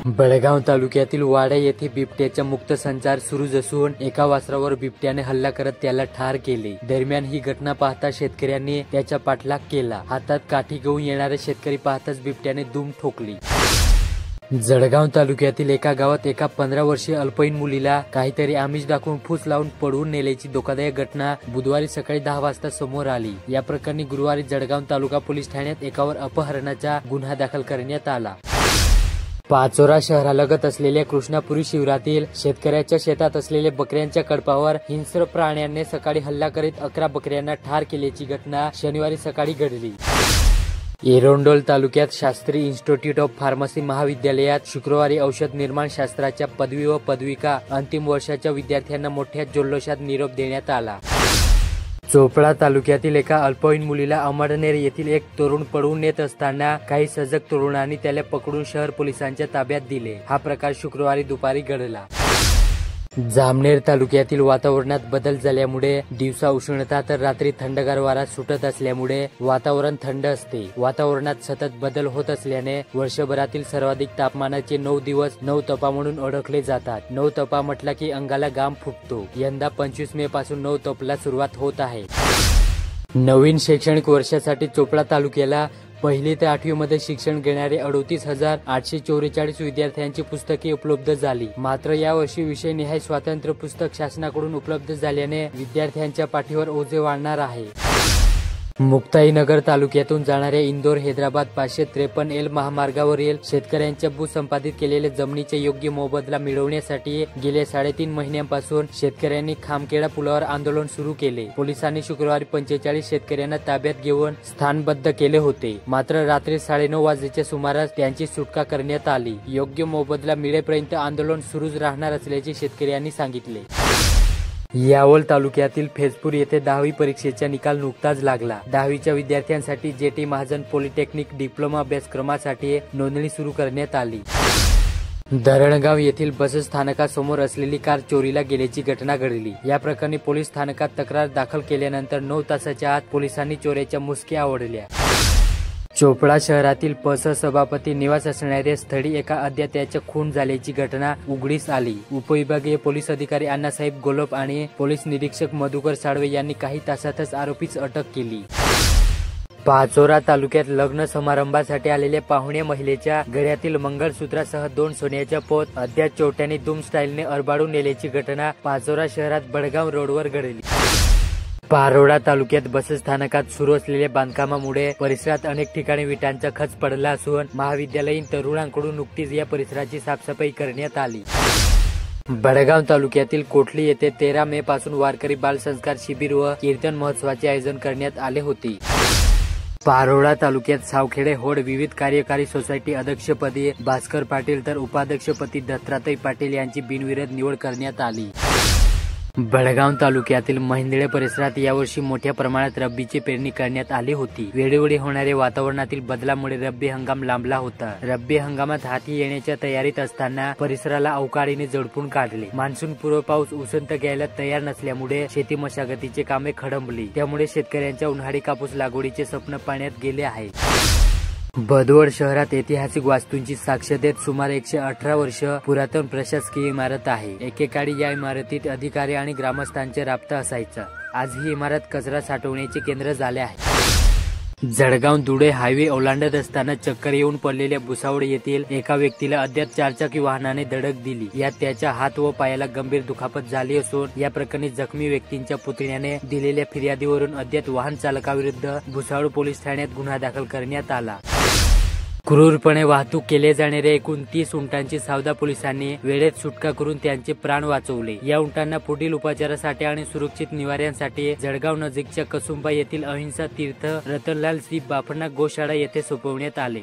बेळगाव तालुक्यातील वाडा येथे बिबट्याचा मुक्त संचार सुरू असून एका वासरावर बिबट्याने हल्ला करत त्याला ठार केले। दरम्यान ही घटना पाहता शेतकऱ्यांनी त्याचा पाठलाग केला। हातात काठी घेऊन येणारे शेतकरी पाहताच बिबट्याने धूम ठोकली। जळगाव तालुक्यातील एका गावात एका 15 वर्षीय अल्पवयीन मुलीला काहीतरी आमिष दाखवून फूस लावून पळवून नेल्याची धोकादायक घटना बुधवारी सकाळी 10 वाजता समोर आली। या प्रकरणी गुरुवारी जळगाव तालुका पोलीस ठाण्यात एकावर अपहरणाचा गुन्हा दाखल करण्यात आला। पाचोरा शहरालगत असलेल्या कृष्णापुरी शिवारातील शेतकऱ्याच्या शेतात असलेल्या बकऱ्यांच्या कळपावर हिंस्र प्राण्यांनी सकाळी हल्ला करीत 11 बकऱ्यांना ठार केल्याची घटना शनिवारी सकाळी घडली। एरोंडोल तालुक्यात शास्त्री इन्स्टिट्यूट ऑफ फार्मसी महाविद्यालयात शुक्रवारी औषध निर्माण शास्त्राच्या पदवी व पदविका अंतिम वर्षाच्या विद्यार्थ्यांना मोठ्या जल्लोषात निरोप देण्यात आला। चोपडा तालुक्यातील एका अल्पवयीन मुलीला अमळनेर येथील एक तरुण पळवून नेत असताना काही सजग तरुणांनी त्याला पकडून शहर पोलिसांच्या ताब्यात दिले। हा प्रकार शुक्रवारी दुपारी घडला। जामनेर तालुक्यातील वातावरणात बदल झाल्यामुळे दिवसा उष्णता तर रात्री थंडगार वारा सुटत असल्यामुळे वातावरण थंड असते। वातावरणात सतत बदल होत असल्याने वर्षभरातील सर्वाधिक तापमानाचे 9 दिवस 9 तपा म्हणून ओळखले जातात। 9 तपा म्हटला की अंगाला घाम फुटतो। यंदा 25 मे पासून 9 तपाला सुरुवात होत आहे। नवीन शैक्षणिक वर्षासाठी चोपडा तालुक्याला 1ली ते 8वी मध्ये शिक्षण घेणारे 38,844 विद्यार्थ्यांची पुस्तके उपलब्ध झाली। मात्र यावर्षी विषयनिहाय स्वातंत्र्य पुस्तक शासनाकडून उपलब्ध झाल्याने विद्यार्थ्यांच्या पाठीवर ओझे वाढणार आहे। मुक्ताईनगर तालुक्यातून जाणाऱ्या इंदोर हैदराबाद 553L महामार्गावरील शेतकऱ्यांच्या भूसंपादित केलेल्या जमिनीचा योग्य मोबदला मिळवण्यासाठी गेल्या 3.5 महिन्यांपासून शेतकऱ्यांनी खामखेडा पुलावर आंदोलन सुरू केले। पोलिसांनी शुक्रवारी 45 शेतकऱ्यांना ताब्यात घेऊन स्थानबद्ध केले होते। मात्र रात्री 9:30 वाजेच्या सुमारास त्यांची सुटका करण्यात आली। योग्य मोबदला मिळेपर्यंत आंदोलन सुरूच राहणार असल्याचे शेतकऱ्यांनी सांगितले। यावल तालुक्यातील फैजपूर येथे 10वी परीक्षेचा निकाल नुकताच लागला। 10वीच्या विद्यार्थ्यांसाठी जेटी महाजन पॉलिटेक्निक डिप्लोमा अभ्यासक्रमासाठी नोंदणी सुरू करण्यात आली। धरणगाव येथील बस स्थानकासमोर असलेली कार चोरीला गेल्याची घटना घडली। या प्रकरणी पोलीस स्थानकात तक्रार दाखल केल्यानंतर 9 तासाच्या आत पोलिसांनी चोऱ्याच्या मुसक्या आवळल्या। चोपडा शहरातील सभापती निवास असणाऱ्या स्थळी एका अज्ञाताचा खून झाल्याची घटना उघडीस आली। उपविभागीय पोलीस अधिकारी अण्णासाहेब गोलप आणि पोलीस निरीक्षक मधुकर साळवे यांनी काही तासातच आरोपीस अटक केली। पाचोरा तालुक्यात लग्न समारंभासाठी आलेल्या पाहुण्या महिलेच्या गळ्यातील मंगळसूत्रासह 2 सोन्याच्या पोत अज्ञात चोरट्यांनी धूम स्टाईलने अरबाडून नेल्याची घटना पाचोरा शहरात बडगाव रोडवर घडली। पारोडा तालुक्यात बसस्थानकात सुरू असलेल्या बांधकामामुळे परिसरात अनेक ठिकाणी विटांचा खच पडला असून महाविद्यालयीन तरुणांकडून नुकतीच या परिसराची साफसफाई करण्यात आली। बडगाव तालुक्यातील कोठली येथे 13 मे पासून वारकरी बालसंस्कार शिबिर व कीर्तन महोत्सवाचे आयोजन करण्यात आले होते। पारोडा तालुक्यात सावखेडे होड विविध कार्यकारी सोसायटी अध्यक्षपदी भास्कर पाटील तर उपाध्यक्षपदी दत्तात्रय पाटील यांची बिनविरोध निवड करण्यात आली। बेळगाव तालुक्यातील महिंदळे परिसरात यावर्षी मोठ्या प्रमाणात रब्बीची पेरणी करण्यात आली होती। वेळोवेळी होणाऱ्या वातावरणातील बदलामुळे रब्बी हंगाम लांबला होता। रब्बी हंगामात हाती येण्याच्या तयारीत असताना परिसराला अवकाळीने झोडपून काढले। मान्सून पूर्व पाऊस उसंत घ्यायला तयार नसल्यामुळे शेती मशागतीचे कामे खडंबली। त्यामुळे शेतकऱ्यांच्या उन्हाळी कापूस लागवडीचे स्वप्न पाण्यात गेले आहे। बदवड शहरात ऐतिहासिक वास्तूंची साक्ष देत सुमारे 118 वर्ष पुरातन प्रशासकीय इमारत आहे। एकेकाळी या इमारतीत अधिकारी आणि ग्रामस्थांचे राबता असायचा। आज ही इमारत कचरा साठवण्याचे केंद्र झाले आहे। जळगाव धुळे हायवे ओलांडत असताना चक्कर येऊन पडलेल्या भुसावळ येथील एका व्यक्तीला अज्ञात 4 चाकी वाहनाने धडक दिली। यात त्याच्या हात व पायाला गंभीर दुखापत झाली असून या प्रकरणी जखमी व्यक्तींच्या पुतण्याने दिलेल्या फिर्यादीवरून अज्ञात वाहन चालकाविरुद्ध भुसावळ पोलीस ठाण्यात गुन्हा दाखल करण्यात आला। क्रूरपणे वाहतूक केले जाणाऱ्या एकूण 30 उंटांची सावदा पोलिसांनी वेळेत सुटका करून त्यांचे प्राण वाचवले। या उंटांना पुढील उपचारासाठी आणि सुरक्षित निवाऱ्यासाठी जळगाव नजीकच्या कसुंबा येथील अहिंसा तीर्थ रतनलाल सी बाफना गोशाळा येथे सोपवण्यात आले।